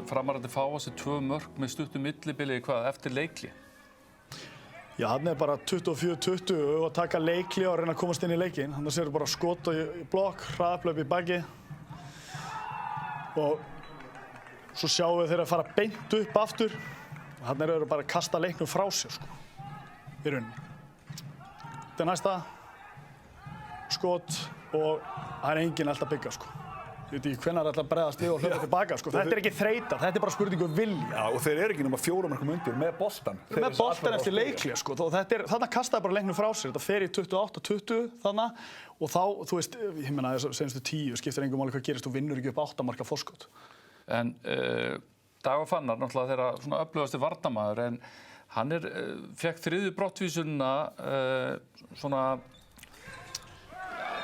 Framarandi fá þessi 2 mörk með stuttu millibili eftir leikli? Já, hann bara 24-20 og taka leikli og reyna að komast inn í leikinn. Þannig séu bara skot í blokk, hraðaplaup í baki. Og svo sjáum við þeir að fara beint upp aftur. Þannig eru bara að kasta leiknum frá sér, sko. Í rauninni. Þetta næsta. Skot og það enginn alltaf byggja, sko. Ég veit ekki hvenær það ætla að bregðast við og hlaupa tilbaka, sko. Þetta ekki þreyta, þetta bara spurning vilja. Já, og þeir eru ekki nema 4 mörkum undir með boltan. Með boltan eftir leikli, sko. Þarna kastaði bara leiknum frá sér. Þetta fer í 28-20 þarna og þá, þú veist, ég meina senastu 10 skiptir engum máli hvað gerist, þú vinnur ekki upp 8 marka forskot. En Dagur Fannar, náttúrulega þeirra svona öflugasti varnarmaður, en hann fekk 3. brottvísunina svona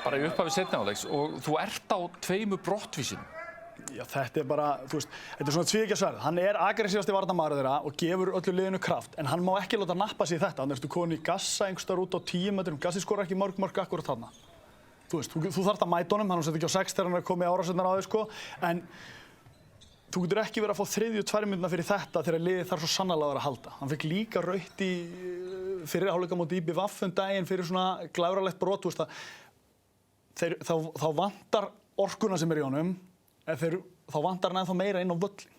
bara í upphafi seinni hálfleiks og þú ert á 2 brottvísunum. Já, þetta bara, þú veist, þetta svona tvíeggja sverð. Hann aggressívasti varnarmaður þeirra og gefur öllu liðinu kraft, en hann má ekki láta nappa sig í þetta. Hann ertu komin í gassa einhvers staðar út á 10 metrum. Gassi skorar ekki mörg akkurat þarna. Þú veist, þú þarft að mæta honum, hann setur ekki á 6 þegar hann komið árásirnar á þig, sko, en þú getur ekki verið að fá 3. 2 mínúturnar fyrir þetta þegar liðið þarf svo sannarlega að halda. Hann fekk líka rautt í fyrri hálfleika móti IBVF daginn fyrir svona glæralegt brot, þú veist þá vantar orkuna sem í honum, en þá vantar hann ennþá meira inn á völlinn.